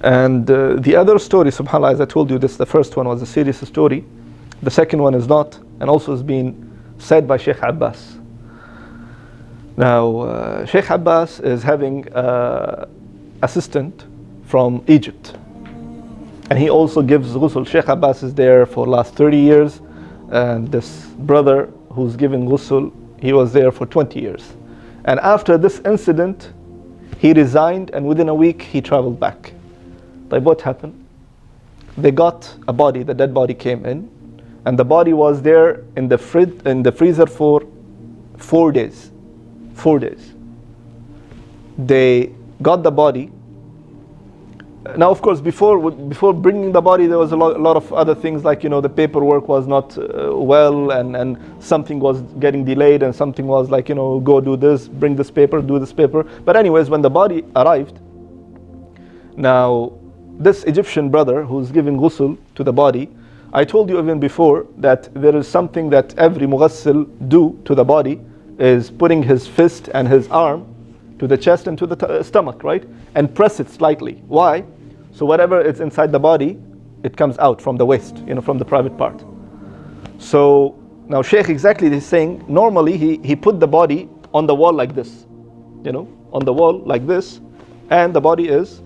And the other story, subhanAllah, as I told you, the first one was a serious story. The second one is not, and also has been said by Shaikh Abbas. Now, Shaikh Abbas is having an assistant from Egypt. And he also gives ghusl. Shaikh Abbas is there for last 30 years. And this brother who's giving ghusl, he was there for 20 years. And after this incident, he resigned, and within a week, he traveled back. Like, what happened? They got a body, the dead body came in, and the body was there in the freezer for 4 days. 4 days. They got the body. Now, of course, before bringing the body, there was a lot of other things, like, the paperwork was not well, and something was getting delayed, and something was like, go do this, bring this paper, do this paper. But anyways, when the body arrived, now, this Egyptian brother who's giving ghusl to the body, I told you even before that there is something that every mughassil do to the body, is putting his fist and his arm to the chest and to the stomach, right? And press it slightly. Why? So whatever is inside the body, it comes out from the waist, from the private part. So now Shaykh exactly is saying, normally he put the body on the wall like this, on the wall like this, and the body is,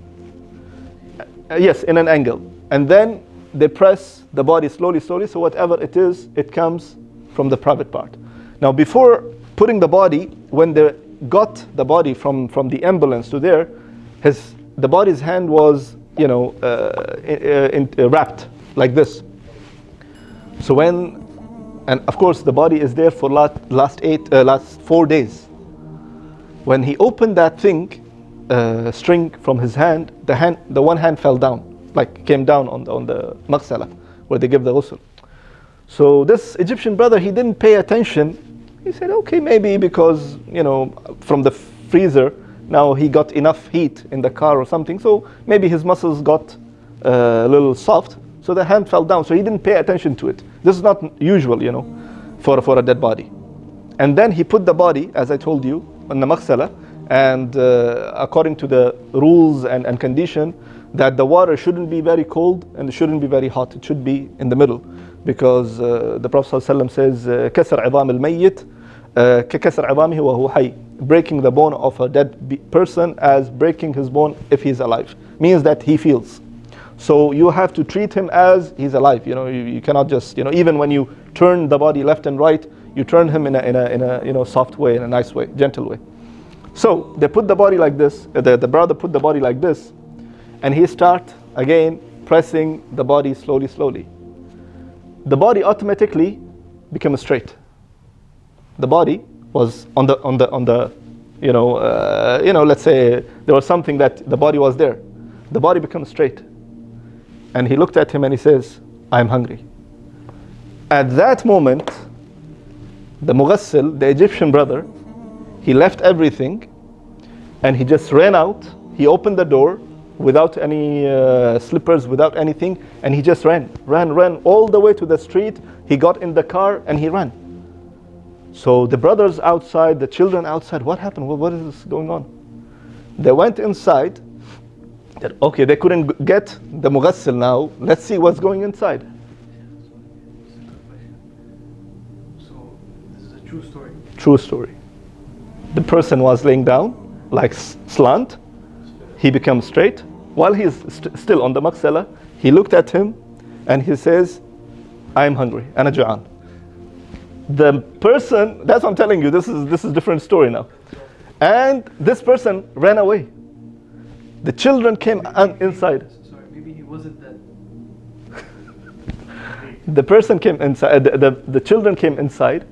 yes, in an angle. And then they press the body slowly, so whatever it is, it comes from the private part. Now, before putting the body, when they got the body from the ambulance to there, the body's hand was, wrapped like this. So and of course the body is there for last 4 days. When he opened that thing, string from his hand, the one hand fell down, like came down on the maghsala, where they give the ghusl. So this Egyptian brother, he didn't pay attention. He said, okay, maybe because, from the freezer, now he got enough heat in the car or something, so maybe his muscles got a little soft, so the hand fell down, so he didn't pay attention to it. This is not usual, for a dead body. And then he put the body, as I told you, on the maghsala, and according to the rules and condition, that the water shouldn't be very cold and it shouldn't be very hot. It should be in the middle, because the Prophet ﷺ says, كسر عظام الميت ككسر عظامه وهو حي. Breaking the bone of a dead person as breaking his bone if he's alive. Means that he feels. So you have to treat him as he's alive. You cannot just, even when you turn the body left and right, you turn him in a soft way, in a nice way, gentle way. So they put the body like this, the brother put the body like this, and he start again pressing the body slowly. The body automatically became straight. The body was on the let's say there was something that the body was there. The body becomes straight. And he looked at him and he says, I'm hungry. At that moment, the mughassil, the Egyptian brother, he left everything and he just ran out. He opened the door without any slippers, without anything, and he just ran all the way to the street. He got in the car and he ran. So the brothers outside, the children outside, what happened? What is going on? They went inside. Okay, they couldn't get the mughassil now. Let's see what's going inside. So this is a true story? True story. The person was laying down, like slant. He becomes straight. While he is still on the maghsala, he looked at him and he says, I'm hungry, ana ju'an. The person, that's what I'm telling you, this is a different story now. And this person ran away. The children came inside. Sorry, maybe he wasn't that. The person came inside, the children came inside,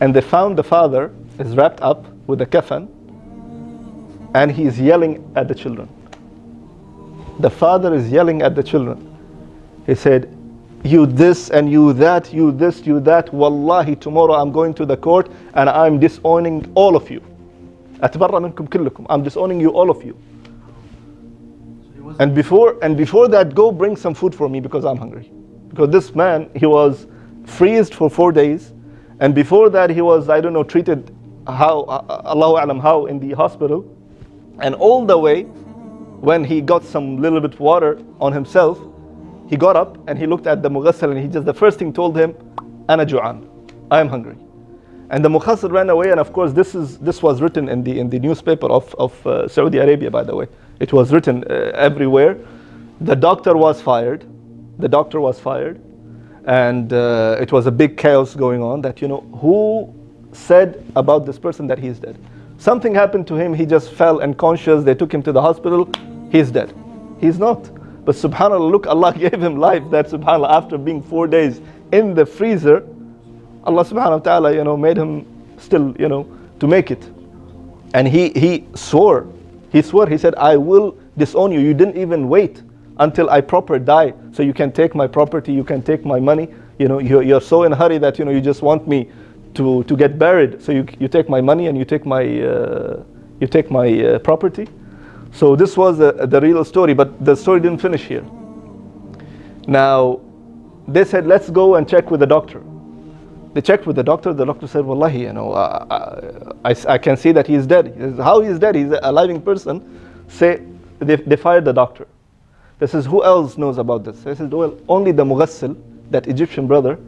and they found the father is wrapped up with a kafan, and he is yelling at the children. The father is yelling at the children. He said, you this and you that, you this, you that. Wallahi, tomorrow I'm going to the court and I'm disowning all of you. أتبرأ منكم كلكم. I'm disowning you, all of you. And before that, go bring some food for me because I'm hungry. Because this man, he was freezed for 4 days, and before that he was, I don't know, treated how, Allahu A'lam how, in the hospital. And all the way, when he got some little bit water on himself, he got up and he looked at the Mughassal, and he just, the first thing told him, Ana ju'an, I am hungry. And the Mughassal ran away, and of course this was written in the newspaper of Saudi Arabia, by the way. It was written everywhere. The doctor was fired. The doctor was fired. And it was a big chaos going on that, who said about this person that he's dead. Something happened to him, he just fell unconscious, they took him to the hospital, he's dead. He's not. But subhanAllah, look, Allah gave him life, that subhanAllah, after being 4 days in the freezer, Allah subhanahu wa ta'ala, made him still, to make it. And he swore, he said, I will disown you. You didn't even wait until I proper die, so you can take my property, you can take my money. You're so in a hurry that, you just want me to get buried. So you take my money and you take my property. So this was the real story, but the story didn't finish here. Now, they said, let's go and check with the doctor. They checked with the doctor said, Wallahi, I can see that he's dead. He says, how he's dead? He's a living person. They fired the doctor. They says, who else knows about this? They said, well, only the Mughassal, that Egyptian brother,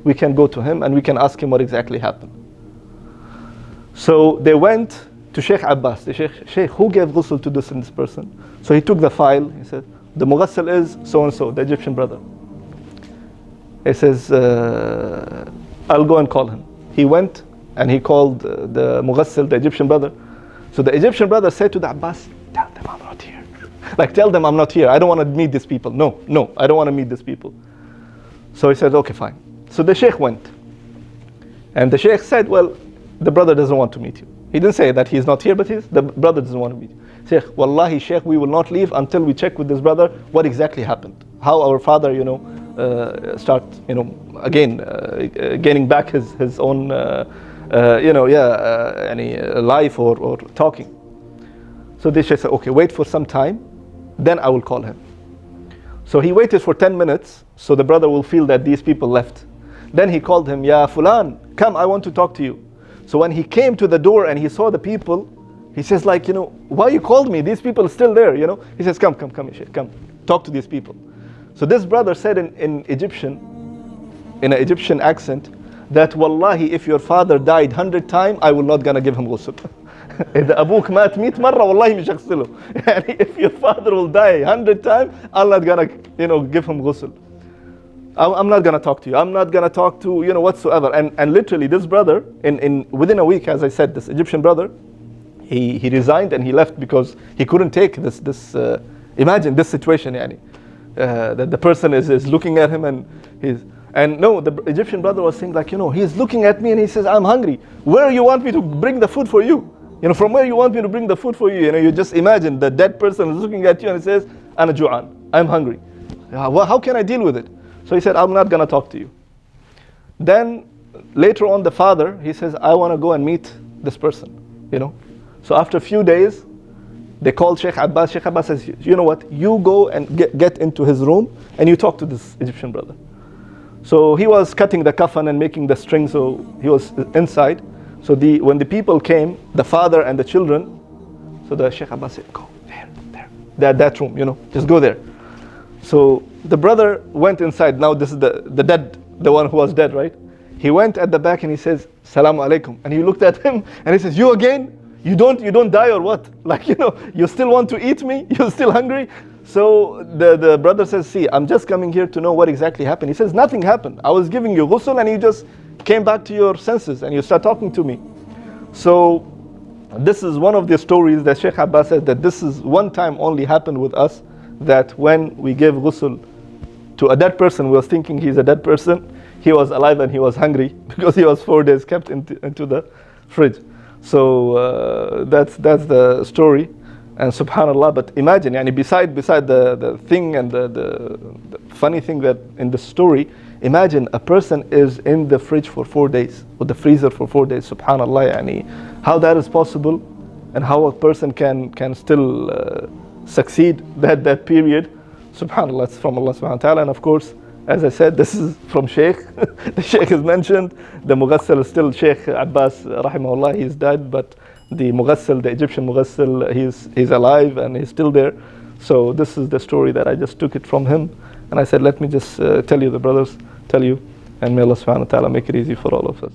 we can go to him and we can ask him what exactly happened. So they went to Shaikh Abbas. The Shaykh, who gave ghusl to this person? So he took the file. He said, the Mughassal is so-and-so, the Egyptian brother. He says, I'll go and call him. He went and he called the Mughassal, the Egyptian brother. So the Egyptian brother said to the Abbas, tell them I'm not here. Like, tell them I'm not here. I don't want to meet these people. No, I don't want to meet these people. So he said, okay, fine. So the Shaykh went. And the Shaykh said, well, the brother doesn't want to meet you. He didn't say that he's not here, but the brother doesn't want to meet you. Shaykh, wallahi, Shaykh, we will not leave until we check with this brother what exactly happened. How our father, start, again, gaining back his own, life or talking. So the Shaykh said, okay, wait for some time, then I will call him. So he waited for 10 minutes, so the brother will feel that these people left. Then he called him, Ya Fulan, come, I want to talk to you. So when he came to the door and he saw the people, he says, why you called me? These people are still there, He says, come, Shaykh, come, talk to these people. So this brother said in an Egyptian accent, that wallahi, if your father died 100 times, I will not gonna give him ghusl. إذا أبوك مات 100 مرة والله مش هغسله. If your father will die 100 times, I'm not gonna, give him ghusl. I'm not gonna talk to you. I'm not gonna talk to, whatsoever. And literally, this brother, within a week, as I said, this Egyptian brother, he resigned and he left because he couldn't take this. Imagine this situation, that the person is looking at him the Egyptian brother was saying he's looking at me and he says, I'm hungry. Where you want me to bring the food for you? From where you want me to bring the food for you? You just imagine the dead person is looking at you and he says, Ana ju'an, I'm hungry. How can I deal with it? So he said, I'm not going to talk to you. Then later on, the father, he says, I want to go and meet this person. So after a few days, they called Shaikh Abbas. Shaikh Abbas says, you know what? You go and get into his room and you talk to this Egyptian brother. So he was cutting the kafan and making the string, so he was inside. So when the people came, the father and the children, so the Shaikh Abbas said, go there, that room, just go there. So the brother went inside. Now this is the one who was dead, right? He went at the back and he says, Salamu alaikum. And he looked at him and he says, you again? You don't die or what? You still want to eat me? You're still hungry? So the brother says, see, I'm just coming here to know what exactly happened. He says, nothing happened. I was giving you ghusl and you just came back to your senses and you start talking to me. So this is one of the stories that Shaykh Abbas said that this is one time only happened with us, that when we gave ghusl to a dead person, we was thinking he's a dead person. He was alive and he was hungry because he was 4 days kept into the fridge. So that's the story. And subhanallah, but imagine, beside the thing and the funny thing that in the story, imagine a person is in the fridge for 4 days, or the freezer for 4 days, subhanallah, how that is possible, and how a person can still succeed that period. Subhanallah, it's from Allah subhanahu wa ta'ala. And of course, as I said, this is from Shaykh. The Shaykh is mentioned. The Mughassal is still Shaykh Abbas, rahimahullah, he's dead, but the Mughassil, the Egyptian Mughassil, he's alive and he's still there. So this is the story that I just took it from him. And I said, let me just tell you, the brothers, tell you. And may Allah subhanahu wa ta'ala make it easy for all of us.